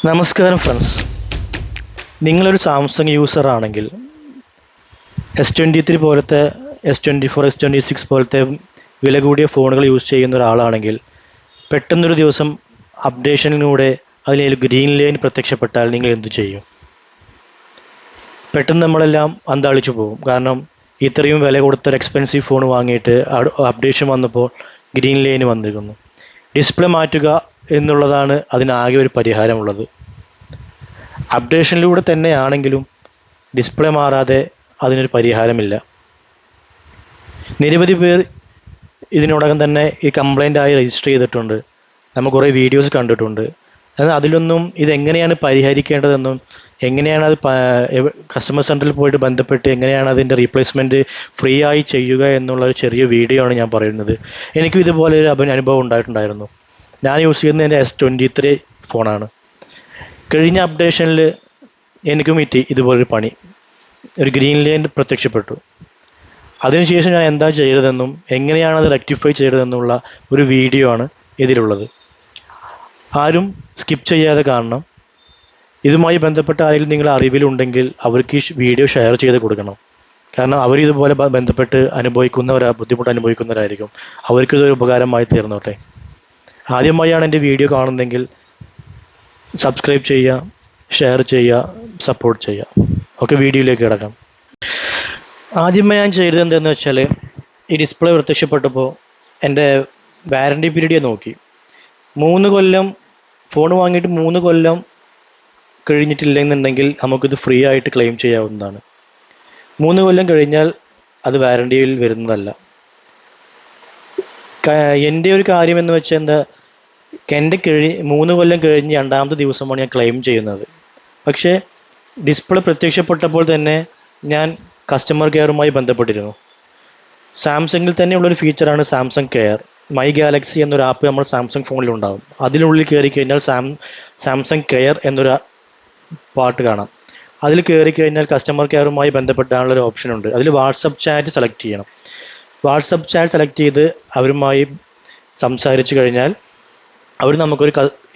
നമസ്കാരം ഫ്രണ്ട്സ്, നിങ്ങളൊരു Samsung user ആണെങ്കിൽ S23 പോലത്തെ S24 S26 പോലത്തെ വില കൂടിയ ഫോണുകൾ യൂസ് ചെയ്യുന്ന ഒരാളാണെങ്കിൽ പെട്ടെന്നൊരു ദിവസം അപ്ഡേഷനിലൂടെ അതിൽ ഗ്രീൻ ലൈൻ പ്രത്യക്ഷപ്പെട്ടാൽ നിങ്ങൾ എന്തു ചെയ്യും? പെട്ടെന്ന് നമ്മളെല്ലാം അന്താളിച്ചു പോകും. കാരണം ഇത്രയും വില കൊടുത്തൊരു എക്സ്പെൻസീവ് ഫോൺ വാങ്ങിയിട്ട് അപ്ഡേഷൻ വന്നപ്പോൾ ഗ്രീൻ ലൈൻ വന്നിരിക്കുന്നു. ഡിസ്പ്ലേ മാറ്റുക എന്നുള്ളതാണ് അതിനാകെ ഒരു പരിഹാരമുള്ളത്. അപ്ഡേഷനിലൂടെ തന്നെയാണെങ്കിലും ഡിസ്പ്ലേ മാറാതെ അതിനൊരു പരിഹാരമില്ല. നിരവധി പേർ ഇതിനോടകം തന്നെ ഈ കംപ്ലൈൻ്റ് ആയി രജിസ്റ്റർ ചെയ്തിട്ടുണ്ട്. നമ്മൾ കുറേ വീഡിയോസ് കണ്ടിട്ടുണ്ട്. എന്നാൽ അതിലൊന്നും ഇതെങ്ങനെയാണ് പരിഹരിക്കേണ്ടതെന്നും എങ്ങനെയാണ് അത് കസ്റ്റമർ സെൻറ്ററിൽ പോയിട്ട് ബന്ധപ്പെട്ട് എങ്ങനെയാണ് അതിൻ്റെ റീപ്ലേസ്മെൻറ്റ് ഫ്രീ ആയി ചെയ്യുക എന്നുള്ള ഒരു ചെറിയ വീഡിയോ ആണ് ഞാൻ പറയുന്നത്. എനിക്കും ഇതുപോലെ ഒരു അനുഭവം ഉണ്ടായിട്ടുണ്ടായിരുന്നു. ഞാൻ യൂസ് ചെയ്യുന്നത് എൻ്റെ S23 ഫോണാണ്. കഴിഞ്ഞ അപ്ഡേഷനിൽ എനിക്കും ഇതുപോലൊരു പണി, ഒരു ഗ്രീൻ ലൈൻ പ്രത്യക്ഷപ്പെട്ടു. അതിനുശേഷം ഞാൻ എന്താ ചെയ്തതെന്നും എങ്ങനെയാണ് അത് റെക്ടിഫൈ ചെയ്തതെന്നുള്ള ഒരു വീഡിയോ ആണ് ഇതിലുള്ളത്. ആരും സ്കിപ്പ് ചെയ്യാതെ കാണണം. ഇതുമായി ബന്ധപ്പെട്ട ആരെങ്കിലും നിങ്ങളുടെ അറിവിലുണ്ടെങ്കിൽ അവർക്ക് ഈ വീഡിയോ ഷെയർ ചെയ്ത് കൊടുക്കണം. കാരണം അവർ ഇതുപോലെ ബന്ധപ്പെട്ട് ബുദ്ധിമുട്ട് അനുഭവിക്കുന്നവരായിരിക്കും. അവർക്കിതൊരു ഉപകാരമായി തീർന്നോട്ടെ. ആദ്യമായാണ് എൻ്റെ വീഡിയോ കാണുന്നതെങ്കിൽ സബ്സ്ക്രൈബ് ചെയ്യുക, ഷെയർ ചെയ്യുക, സപ്പോർട്ട് ചെയ്യുക. ഓക്കെ, വീഡിയോയിലേക്ക് കിടക്കാം. ആദ്യമായി ഞാൻ ചെയ്തത് എന്താണെന്ന് വെച്ചാൽ, ഈ ഡിസ്പ്ലേ പ്രത്യക്ഷപ്പെട്ടപ്പോൾ എൻ്റെ വാറണ്ടി പീരീഡ് നോക്കി. 3 കൊല്ലം ഫോൺ വാങ്ങിയിട്ട് 3 കൊല്ലം കഴിഞ്ഞിട്ടില്ലെന്നുണ്ടെങ്കിൽ നമുക്കിത് ഫ്രീ ആയിട്ട് ക്ലെയിം ചെയ്യാവുന്നതാണ്. 3 കൊല്ലം കഴിഞ്ഞാൽ അത് വാറണ്ടിയിൽ വരുന്നതല്ല. എൻ്റെ ഒരു കാര്യം എന്ന് വെച്ചാൽ എൻ്റെ 3 കൊല്ലം കഴിഞ്ഞ് 2ാമത്തെ ദിവസമാണ് ഞാൻ ക്ലെയിം ചെയ്യുന്നത്. പക്ഷേ ഡിസ്പ്ലേ പ്രത്യക്ഷപ്പെട്ടപ്പോൾ തന്നെ ഞാൻ കസ്റ്റമർ കെയറുമായി ബന്ധപ്പെട്ടിരുന്നു. സാംസങ്ങിൽ തന്നെയുള്ളൊരു ഫീച്ചറാണ് സാംസങ് കെയർ. മൈ ഗാലക്സി എന്നൊരു ആപ്പ് നമ്മൾ സാംസങ് ഫോണിലുണ്ടാകും. അതിനുള്ളിൽ കയറി കഴിഞ്ഞാൽ സാംസങ് കെയർ എന്നൊരു പാർട്ട് കാണാം. അതിൽ കയറി കഴിഞ്ഞാൽ കസ്റ്റമർ കെയറുമായി ബന്ധപ്പെട്ടാനുള്ളൊരു ഓപ്ഷനുണ്ട്. അതിൽ വാട്സപ്പ് ചാറ്റ് സെലക്ട് ചെയ്യണം. വാട്സപ്പ് ചാറ്റ് സെലക്ട് ചെയ്ത് അവരുമായി സംസാരിച്ചു കഴിഞ്ഞാൽ അവർ നമുക്കൊരു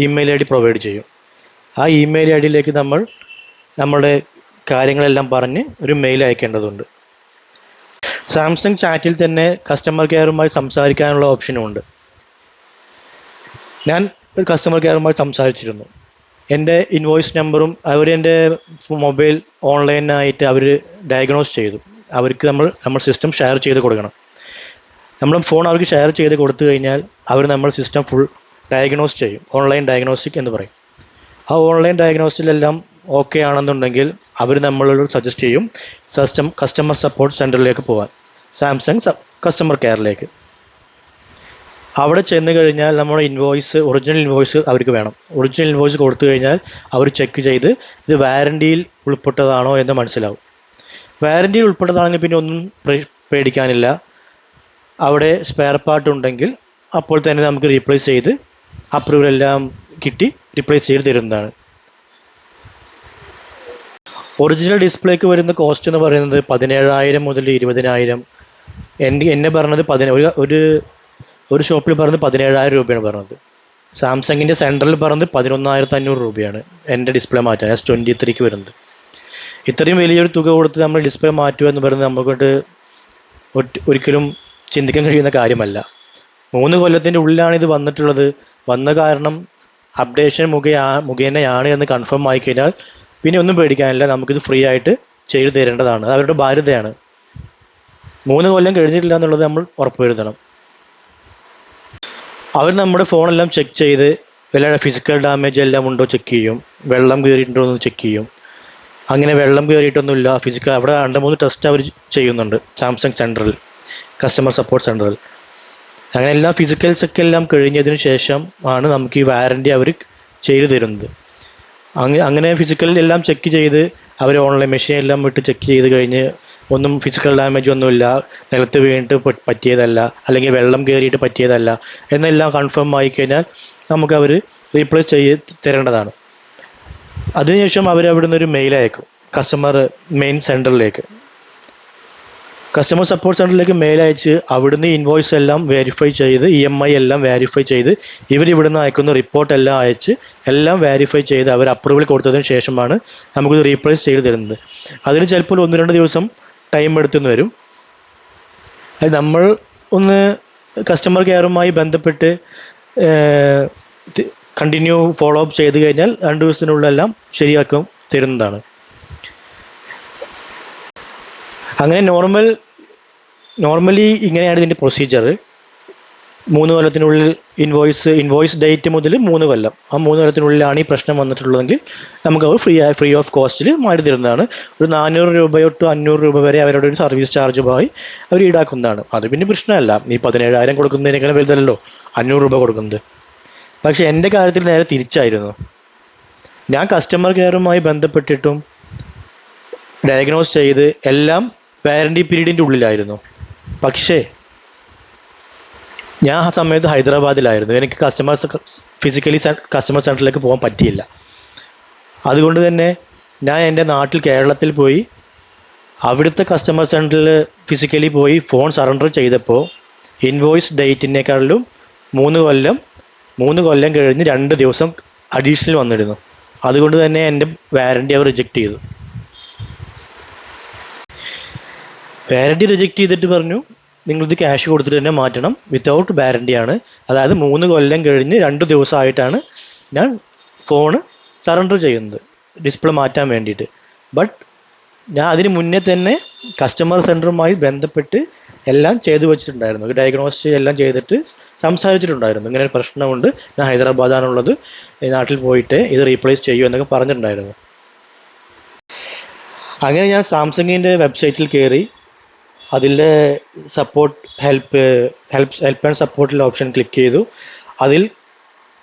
ഇമെയിൽ ID പ്രൊവൈഡ് ചെയ്യും. ആ ഇമെയിൽ IDയിലേക്ക് നമ്മൾ നമ്മുടെ കാര്യങ്ങളെല്ലാം പറഞ്ഞ് ഒരു മെയിൽ അയക്കേണ്ടതുണ്ട്. സാംസങ് ചാറ്റിൽ തന്നെ കസ്റ്റമർ കെയറുമായി സംസാരിക്കാനുള്ള ഓപ്ഷനുമുണ്ട്. ഞാൻ ഒരു കസ്റ്റമർ കെയറുമായി സംസാരിച്ചിരുന്നു. എൻ്റെ ഇൻവോയ്സ് നമ്പറും എൻ്റെ മൊബൈൽ ഓൺലൈനായിട്ട് അവർ ഡയഗ്നോസ് ചെയ്തു. അവർക്ക് നമ്മൾ സിസ്റ്റം ഷെയർ ചെയ്ത് കൊടുക്കണം. നമ്മൾ ഫോൺ അവർക്ക് ഷെയർ ചെയ്ത് കൊടുത്തു കഴിഞ്ഞാൽ അവർ നമ്മൾ സിസ്റ്റം ഫുൾ ഡയഗ്നോസ് ചെയ്യും. ഓൺലൈൻ ഡയഗ്നോസ്റ്റിക് എന്ന് പറയും. ആ ഓൺലൈൻ ഡയഗ്നോസിലെല്ലാം ഓക്കെ ആണെന്നുണ്ടെങ്കിൽ അവർ നമ്മളോട് സജസ്റ്റ് ചെയ്യും കസ്റ്റമർ സപ്പോർട്ട് സെൻറ്ററിലേക്ക് പോകാൻ, സാംസങ് കസ്റ്റമർ കെയറിലേക്ക്. അവിടെ ചെന്ന് കഴിഞ്ഞാൽ നമ്മുടെ ഒറിജിനൽ ഇൻവോയ്സ് അവർക്ക് വേണം. ഒറിജിനൽ ഇൻവോയ്സ് കൊടുത്തു കഴിഞ്ഞാൽ അവർ ചെക്ക് ചെയ്ത് ഇത് വാറണ്ടിയിൽ ഉൾപ്പെട്ടതാണോ എന്ന് മനസ്സിലാവും. വാറണ്ടിയിൽ ഉൾപ്പെട്ടതാണെങ്കിൽ പിന്നെ ഒന്നും പേടിക്കാനില്ല. അവിടെ സ്പെയർ പാർട്ട് ഉണ്ടെങ്കിൽ അപ്പോൾ തന്നെ നമുക്ക് റീപ്ലേസ് ചെയ്ത് അപ്രൂവൽ എല്ലാം കിട്ടി റീപ്ലേസ് ചെയ്ത് തരുന്നതാണ്. ഒറിജിനൽ ഡിസ്പ്ലേക്ക് വരുന്ന കോസ്റ്റ് എന്ന് പറയുന്നത് 17,000 മുതൽ 20,000. എന്നെ പറഞ്ഞത് ഒരു ഷോപ്പിൽ പറഞ്ഞത് 17,000 രൂപയാണ് പറഞ്ഞത്. സാംസങ്ങിൻ്റെ സെൻട്രൽ പറഞ്ഞത് 11,500 രൂപയാണ് എൻ്റെ ഡിസ്പ്ലേ മാറ്റാൻ S23 വരുന്നത്. ഇത്രയും വലിയൊരു തുക കൊടുത്ത് നമ്മൾ ഡിസ്പ്ലേ മാറ്റുക എന്ന് പറയുന്നത് നമുക്കൊണ്ട് ഒരിക്കലും ചിന്തിക്കാൻ കഴിയുന്ന കാര്യമല്ല. 3 കൊല്ലത്തിൻ്റെ ഉള്ളിലാണ് ഇത് വന്നിട്ടുള്ളത്. വന്ന കാരണം അപ്ഡേഷൻ മുഖേനയാണ് എന്ന് കൺഫേം ആയിക്കഴിഞ്ഞാൽ പിന്നെ ഒന്നും പേടിക്കാനില്ല. നമുക്കിത് ഫ്രീ ആയിട്ട് ചെയ്തു തരേണ്ടതാണ്. അവരുടെ ബാധ്യതയാണ്. 3 കൊല്ലം കഴിഞ്ഞിട്ടില്ല എന്നുള്ളത് നമ്മൾ ഉറപ്പുവരുത്തണം. അവർ നമ്മുടെ ഫോണെല്ലാം ചെക്ക് ചെയ്ത് വല്ല ഫിസിക്കൽ ഡാമേജ് എല്ലാം ഉണ്ടോ ചെക്ക് ചെയ്യും. വെള്ളം കയറിയിട്ടുണ്ടോ എന്ന് ചെക്ക് ചെയ്യും. അങ്ങനെ വെള്ളം കയറിയിട്ടൊന്നുമില്ല, അവിടെ 2-3 ടെസ്റ്റ് അവർ ചെയ്യുന്നുണ്ട് സാംസങ് സെൻറ്ററിൽ, കസ്റ്റമർ സപ്പോർട്ട് സെൻറ്ററിൽ. അങ്ങനെ എല്ലാ ഫിസിക്കൽ ചെക്കെല്ലാം കഴിഞ്ഞതിന് ശേഷം ആണ് നമുക്ക് ഈ വാറണ്ടി അവർ ചെയ്തു തരുന്നത്. അങ്ങനെ ഫിസിക്കൽ എല്ലാം ചെക്ക് ചെയ്ത് അവർ ഓൺലൈൻ മെഷീൻ എല്ലാം വിട്ട് ചെക്ക് ചെയ്ത് കഴിഞ്ഞ് ഒന്നും ഫിസിക്കൽ ഡാമേജ് ഒന്നുമില്ല, നിലത്ത് വീണിട്ട് പറ്റിയതല്ല, അല്ലെങ്കിൽ വെള്ളം കയറിയിട്ട് പറ്റിയതല്ല എന്നെല്ലാം കൺഫേം ആയിക്കഴിഞ്ഞാൽ നമുക്ക് അവർ റീപ്ലേസ് തരേണ്ടതാണ്. അതിനുശേഷം അവർ അവിടെ നിന്നൊരു മെയിൽ അയക്കും കസ്റ്റമർ മെയിൻ സെൻറ്ററിലേക്ക്. കസ്റ്റമർ സപ്പോർട്ട് സെൻറ്ററിലേക്ക് മെയിൽ അയച്ച് അവിടുന്ന് ഇൻവോയ്സ് എല്ലാം വെരിഫൈ ചെയ്ത് EMI എല്ലാം വെരിഫൈ ചെയ്ത് ഇവരിവിടുന്ന് അയക്കുന്ന റിപ്പോർട്ട് എല്ലാം അയച്ച് എല്ലാം വെരിഫൈ ചെയ്ത് അവർ അപ്രൂവൽ കൊടുത്തതിന് ശേഷമാണ് നമുക്കിത് റീപ്ലേസ് ചെയ്ത് തരുന്നത്. അതിന് ചിലപ്പോൾ 1-2 ദിവസം ടൈം എടുത്തെന്ന് വരും. അത് നമ്മൾ ഒന്ന് കസ്റ്റമർ കെയറുമായി ബന്ധപ്പെട്ട് കണ്ടിന്യൂ ഫോളോ അപ്പ് ചെയ്ത് കഴിഞ്ഞാൽ 2 ദിവസത്തിനുള്ളെല്ലാം ശരിയാക്കും തരുന്നതാണ്. അങ്ങനെ നോർമലി ഇങ്ങനെയാണ് ഇതിൻ്റെ പ്രൊസീജിയർ. 3 കൊല്ലത്തിനുള്ളിൽ ഇൻവോയ്സ് ഡേറ്റ് മുതൽ 3 കൊല്ലം, ആ 3 കൊല്ലത്തിനുള്ളിലാണ് ഈ പ്രശ്നം വന്നിട്ടുള്ളതെങ്കിൽ നമുക്ക് അവർ ഫ്രീ ഓഫ് കോസ്റ്റിൽ മാറ്റി തരുന്നതാണ്. ഒരു 400 രൂപയോ ടു 500 രൂപ വരെ അവരുടെ ഒരു സർവീസ് ചാർജുമായി അവർ ഈടാക്കുന്നതാണ്. അത് പിന്നെ പ്രശ്നമല്ല, ഈ 17,000 കൊടുക്കുന്നതിനേക്കാളും വലുതല്ലോ 500 രൂപ കൊടുക്കുന്നത്. പക്ഷേ എൻ്റെ കാര്യത്തിൽ നേരെ തിരിച്ചായിരുന്നു. ഞാൻ കസ്റ്റമർ കെയറുമായി ബന്ധപ്പെട്ടിട്ടും ഡയഗ്നോസ് ചെയ്ത് എല്ലാം വാറണ്ടി പീരീഡിൻ്റെ ഉള്ളിലായിരുന്നു. പക്ഷേ ഞാൻ ആ സമയത്ത് ഹൈദരാബാദിലായിരുന്നു. എനിക്ക് ഫിസിക്കലി കസ്റ്റമർ സെൻറ്ററിലേക്ക് പോകാൻ പറ്റിയില്ല. അതുകൊണ്ട് തന്നെ ഞാൻ എൻ്റെ നാട്ടിൽ കേരളത്തിൽ പോയി അവിടുത്തെ കസ്റ്റമർ സെൻറ്ററിൽ ഫിസിക്കലി പോയി ഫോൺ സറണ്ടർ ചെയ്തപ്പോൾ ഇൻവോയ്സ് ഡേറ്റിനേക്കാളും 3 കൊല്ലം കഴിഞ്ഞ് 2 ദിവസം അഡീഷണൽ വന്നിരുന്നു. അതുകൊണ്ട് തന്നെ എൻ്റെ വാറണ്ടി അവർ റിജക്റ്റ് ചെയ്തു. വാറണ്ടി റിജക്റ്റ് ചെയ്തിട്ട് പറഞ്ഞു നിങ്ങളിത് ക്യാഷ് കൊടുത്തിട്ട് തന്നെ മാറ്റണം, വിത്തൗട്ട് വാറണ്ടിയാണ്. അതായത് 3 കൊല്ലം കഴിഞ്ഞ് 2 ദിവസമായിട്ടാണ് ഞാൻ ഫോണ് സറണ്ടർ ചെയ്യുന്നത് ഡിസ്പ്ലേ മാറ്റാൻ വേണ്ടിയിട്ട്. ബട്ട് ഞാൻ അതിന് മുന്നേ തന്നെ കസ്റ്റമർ സെൻറ്ററുമായി ബന്ധപ്പെട്ട് എല്ലാം ചെയ്തു വെച്ചിട്ടുണ്ടായിരുന്നു. ഡയഗ്നോസ് എല്ലാം ചെയ്തിട്ട് സംസാരിച്ചിട്ടുണ്ടായിരുന്നു. ഇങ്ങനെ ഒരു പ്രശ്നമുണ്ട്, ഞാൻ ഹൈദരാബാദാണുള്ളത്, നാട്ടിൽ പോയിട്ട് ഇത് റീപ്ലേസ് ചെയ്യൂ എന്നൊക്കെ പറഞ്ഞിട്ടുണ്ടായിരുന്നു. അങ്ങനെ ഞാൻ സാംസങ്ങിൻ്റെ വെബ്സൈറ്റിൽ കയറി അതിലെ സപ്പോർട്ട് ഹെൽപ്പ് ആൻഡ് സപ്പോർട്ടിലെ ഓപ്ഷൻ ക്ലിക്ക് ചെയ്തു. അതിൽ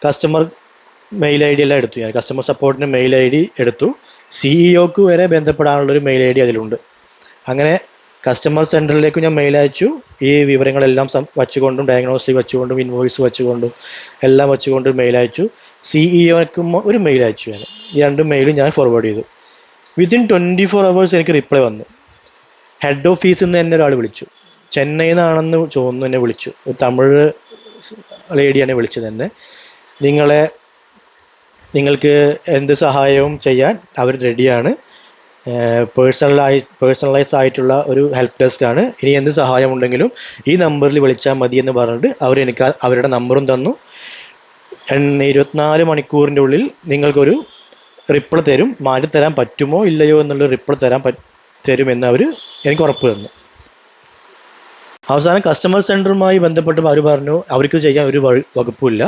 കസ്റ്റമർ മെയിൽ ID എല്ലാം എടുത്തു. ഞാൻ കസ്റ്റമർ സപ്പോർട്ടിൻ്റെ മെയിൽ ID എടുത്തു. CEO വരെ ബന്ധപ്പെടാനുള്ളൊരു മെയിൽ ID അതിലുണ്ട്. അങ്ങനെ കസ്റ്റമർ സെൻറ്ററിലേക്ക് ഞാൻ മെയിൽ അയച്ചു. ഈ വിവരങ്ങളെല്ലാം വച്ചുകൊണ്ടും ഡയഗ്നോസിസ് വെച്ചുകൊണ്ടും ഇൻവോയ്സ് വെച്ചുകൊണ്ടും എല്ലാം വെച്ചുകൊണ്ട് മെയിൽ അയച്ചു. CEOക്കും ഒരു മെയിൽ അയച്ചു. ഞാൻ ഈ 2 മെയിലും ഞാൻ ഫോർവേഡ് ചെയ്തു. വിത്തിൻ 24 hours എനിക്ക് റിപ്ലൈ വന്നു. ഹെഡ് ഓഫീസിൽ നിന്ന് എന്നെ ഒരാൾ വിളിച്ചു. ചെന്നൈയിൽ നിന്നാണെന്ന് തോന്നുന്നു എന്നെ വിളിച്ചു. തമിഴ് ലേഡിയാണ് വിളിച്ചത് എന്നെ. നിങ്ങൾക്ക് എന്ത് സഹായവും ചെയ്യാൻ അവർ റെഡിയാണ്. പേഴ്സണലൈസ് ആയിട്ടുള്ള ഒരു ഹെൽപ്പ് ഡെസ്ക് ആണ്. ഇനി എന്ത് സഹായമുണ്ടെങ്കിലും ഈ നമ്പറിൽ വിളിച്ചാൽ മതി എന്ന് പറഞ്ഞിട്ട് അവരെനിക്ക് അവരുടെ നമ്പറും തന്നു. 24 മണിക്കൂറിൻ്റെ ഉള്ളിൽ നിങ്ങൾക്കൊരു റിപ്ലൈ തരും. മാറ്റിത്തരാൻ പറ്റുമോ ഇല്ലയോ എന്നുള്ള റിപ്ലൈ തരുമെന്ന് അവർ എനിക്ക് ഉറപ്പ് തന്നു. അവസാനം കസ്റ്റമർ സെൻറ്ററുമായി ബന്ധപ്പെട്ടപ്പോൾ അവർ പറഞ്ഞു അവർക്ക് ചെയ്യാൻ ഒരു വകുപ്പില്ല,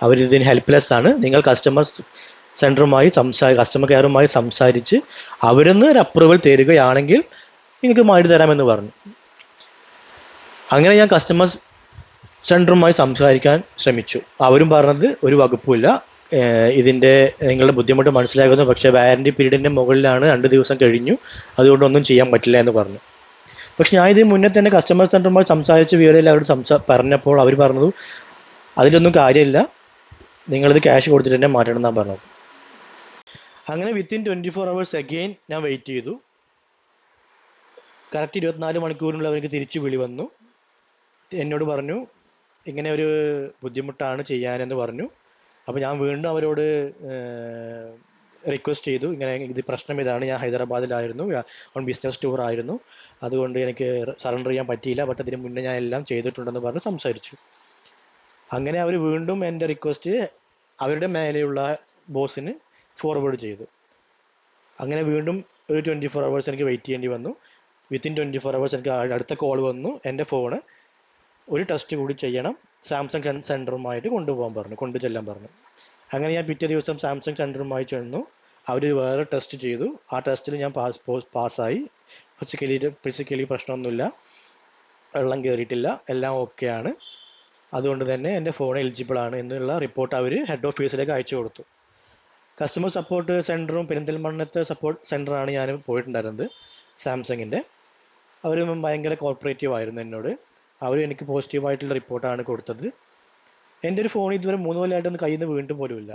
അവരിതിന് ഹെൽപ്ലെസ് ആണ്. നിങ്ങൾ കസ്റ്റമർ കെയറുമായി സംസാരിച്ച് അവരിന്ന് ഒരു അപ്രൂവൽ തരികയാണെങ്കിൽ നിങ്ങൾക്ക് മാറ്റി തരാമെന്ന് പറഞ്ഞു. അങ്ങനെ ഞാൻ കസ്റ്റമർ സെൻറ്ററുമായി സംസാരിക്കാൻ ശ്രമിച്ചു. അവരും പറഞ്ഞത് ഒരു വകുപ്പില്ല, ഇതിൻ്റെ നിങ്ങളുടെ ബുദ്ധിമുട്ട് മനസ്സിലാക്കുന്നു, പക്ഷേ വാറണ്ടി പീരീഡിൻ്റെ മുകളിലാണ്, 2 ദിവസം കഴിഞ്ഞു, അതുകൊണ്ടൊന്നും ചെയ്യാൻ പറ്റില്ല എന്ന് പറഞ്ഞു. പക്ഷെ ഞാൻ ഇതിന് മുന്നേ തന്നെ കസ്റ്റമർ സെൻറ്ററുമായി സംസാരിച്ച് വിവരമില്ല അവരോട് പറഞ്ഞപ്പോൾ അവർ പറഞ്ഞത് അതിലൊന്നും കാര്യമില്ല, നിങ്ങളിത് ക്യാഷ് കൊടുത്തിട്ട് തന്നെ മാറ്റണം എന്നാണ് പറഞ്ഞത്. അങ്ങനെ വിത്തിൻ 24 hours അഗെയിൻ ഞാൻ വെയിറ്റ് ചെയ്തു. കറക്റ്റ് 24 മണിക്കൂറിനുള്ളിൽ അവർക്ക് തിരിച്ച് വിളി വന്നു. എന്നോട് പറഞ്ഞു ഇങ്ങനെ ഒരു ബുദ്ധിമുട്ടാണ് ചെയ്യാനെന്ന് പറഞ്ഞു. അപ്പോൾ ഞാൻ വീണ്ടും അവരോട് റിക്വസ്റ്റ് ചെയ്തു, ഇങ്ങനെ ഇത് പ്രശ്നം ഇതാണ്, ഞാൻ ഹൈദരാബാദിലായിരുന്നു, ഓൺ ബിസിനസ് ടൂർ ആയിരുന്നു, അതുകൊണ്ട് എനിക്ക് സറണ്ടർ ചെയ്യാൻ പറ്റിയില്ല, ബട്ട് അതിന് മുന്നേ ഞാൻ എല്ലാം ചെയ്തിട്ടുണ്ടെന്ന് പറഞ്ഞ് സംസാരിച്ചു. അങ്ങനെ അവർ വീണ്ടും എൻ്റെ റിക്വസ്റ്റ് അവരുടെ മേലെയുള്ള ബോസിന് ഫോർവേഡ് ചെയ്തു. അങ്ങനെ വീണ്ടും ഒരു 24 hours എനിക്ക് വെയിറ്റ് ചെയ്യേണ്ടി വന്നു. വിത്തിൻ 24 hours എനിക്ക് അടുത്ത കോൾ വന്നു. എൻ്റെ ഫോണ് ഒരു ടെസ്റ്റ് കൂടി ചെയ്യണം, സാംസങ് സെൻറ്ററുമായിട്ട് കൊണ്ടു ചെല്ലാൻ പറഞ്ഞു. അങ്ങനെ ഞാൻ പിറ്റേ ദിവസം സാംസങ് സെൻറ്ററുമായി ചെന്നു. അവർ വേറെ ടെസ്റ്റ് ചെയ്തു. ആ ടെസ്റ്റിൽ ഞാൻ പാസ്സായി. ഫിസിക്കലി പ്രശ്നമൊന്നുമില്ല, വെള്ളം കയറിയിട്ടില്ല, എല്ലാം ഓക്കെയാണ്. അതുകൊണ്ട് തന്നെ എൻ്റെ ഫോൺ എലിജിബിൾ ആണ് എന്നുള്ള റിപ്പോർട്ട് അവർ ഹെഡ് ഓഫീസിലേക്ക് അയച്ചു കൊടുത്തു. കസ്റ്റമർ സപ്പോർട്ട് സെൻറ്ററും പെരിന്തൽമണ്ണത്തെ സപ്പോർട്ട് സെൻറ്ററാണ് ഞാൻ പോയിട്ടുണ്ടായിരുന്നത്, സാംസങ്ങിൻ്റെ. അവർ ഭയങ്കര കോർപ്പറേറ്റീവ് ആയിരുന്നു എന്നോട്. അവർ എനിക്ക് പോസിറ്റീവായിട്ടുള്ള റിപ്പോർട്ടാണ് കൊടുത്തത്. എൻ്റെ ഒരു ഫോൺ ഇതുവരെ 3 കൊല്ലമായിട്ടൊന്നും കയ്യിൽ നിന്ന് വീണ്ടും പോലുമില്ല.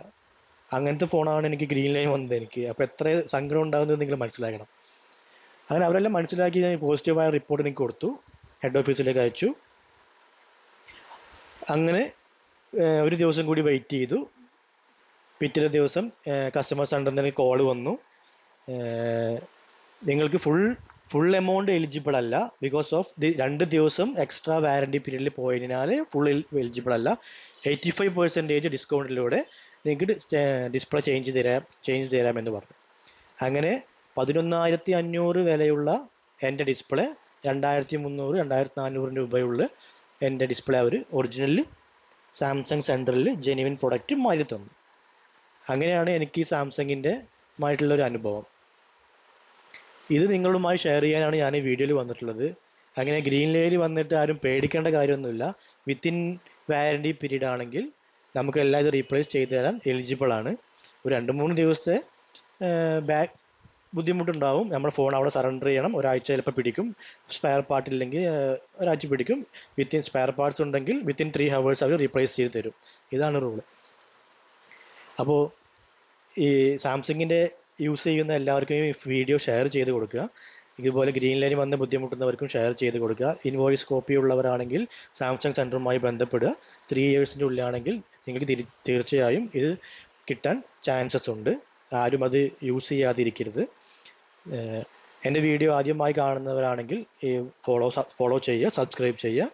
അങ്ങനത്തെ ഫോണാണ് എനിക്ക് ഗ്രീൻ ലൈൻ വന്നത് എനിക്ക്. അപ്പോൾ എത്ര സങ്കടം ഉണ്ടാകുന്നത് നിങ്ങൾ മനസ്സിലാക്കണം. അങ്ങനെ അവരെല്ലാം മനസ്സിലാക്കി ഞാൻ പോസിറ്റീവായ റിപ്പോർട്ട് എനിക്ക് കൊടുത്തു, ഹെഡ് ഓഫീസിലേക്ക് അയച്ചു. അങ്ങനെ ഒരു ദിവസം കൂടി വെയിറ്റ് ചെയ്തു. പിറ്റേ ദിവസം കസ്റ്റമർ സെൻ്ററിൽ നിന്ന് കോൾ വന്നു, നിങ്ങൾക്ക് ഫുൾ എമൗണ്ട് എലിജിബിൾ അല്ല, ബിക്കോസ് ഓഫ് 2 ദിവസം എക്സ്ട്രാ വാറണ്ടി പീരീഡിൽ പോയതിനാൽ ഫുൾ എലിജിബിൾ അല്ല. 85% ഡിസ്കൗണ്ടിലൂടെ നിങ്ങൾക്ക് ഡിസ്പ്ലേ ചേഞ്ച് തരാമെന്ന് പറഞ്ഞു. അങ്ങനെ 11,500 വിലയുള്ള എൻ്റെ ഡിസ്പ്ലേ 2,300 2,400 രൂപയുള്ള എൻ്റെ ഡിസ്പ്ലേ അവർ ഒറിജിനൽ സാംസങ് സെൻറ്ററിൽ ജെന്യുവിൻ പ്രൊഡക്റ്റ് മാറ്റി തന്നു. അങ്ങനെയാണ് എനിക്ക് ഈ സാംസങ്ങിൻ്റെ മായിട്ടുള്ളൊരു അനുഭവം. ഇത് നിങ്ങളുമായി ഷെയർ ചെയ്യാനാണ് ഞാൻ ഈ വീഡിയോയിൽ വന്നിട്ടുള്ളത്. അങ്ങനെ ഗ്രീൻ ലെയറിൽ വന്നിട്ട് ആരും പേടിക്കേണ്ട കാര്യമൊന്നുമില്ല. വിത്തിൻ വാറണ്ടി പീരീഡ് ആണെങ്കിൽ നമുക്ക് എല്ലാം ഇത് റീപ്ലേസ് ചെയ്ത് തരാൻ എലിജിബിൾ ആണ്. ഒരു 2-3 ദിവസത്തെ ബാക്ക് ബുദ്ധിമുട്ടുണ്ടാവും. നമ്മുടെ ഫോൺ അവിടെ സറണ്ടർ ചെയ്യണം, ഒരാഴ്ച ചിലപ്പോൾ പിടിക്കും. സ്പെയർ പാർട്ട് ഇല്ലെങ്കിൽ ഒരാഴ്ച പിടിക്കും. വിത്തിൻ സ്പെയർ പാർട്സ് ഉണ്ടെങ്കിൽ വിത്തിൻ 3 hours അവർ റീപ്ലേസ് ചെയ്ത് തരും. ഇതാണ് റൂള്. അപ്പോൾ ഈ സാംസങ്ങിൻ്റെ യൂസ് ചെയ്യുന്ന എല്ലാവർക്കും ഈ വീഡിയോ ഷെയർ ചെയ്ത് കൊടുക്കുക. ഇതുപോലെ ഗ്രീൻ ലൈൻ വന്ന് ബുദ്ധിമുട്ടുന്നവർക്കും ഷെയർ ചെയ്ത് കൊടുക്കുക. ഇൻവോയ്സ് കോപ്പി ഉള്ളവരാണെങ്കിൽ സാംസങ് സെൻറ്ററുമായി ബന്ധപ്പെടുക. 3 yearsൻ്റെ ഉള്ളിലാണെങ്കിൽ നിങ്ങൾക്ക് തീർച്ചയായും ഇത് കിട്ടാൻ ചാൻസസ് ഉണ്ട്. ആരും അത് യൂസ് ചെയ്യാതിരിക്കരുത്. എൻ്റെ വീഡിയോ ആദ്യമായി കാണുന്നവരാണെങ്കിൽ ഫോളോ ചെയ്യുക, സബ്സ്ക്രൈബ് ചെയ്യുക,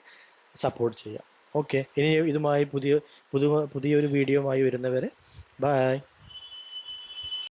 സപ്പോർട്ട് ചെയ്യുക. ഓക്കെ, ഇനി ഇതുമായി പുതിയൊരു വീഡിയോയുമായി വരുന്നവരെ ബൈ.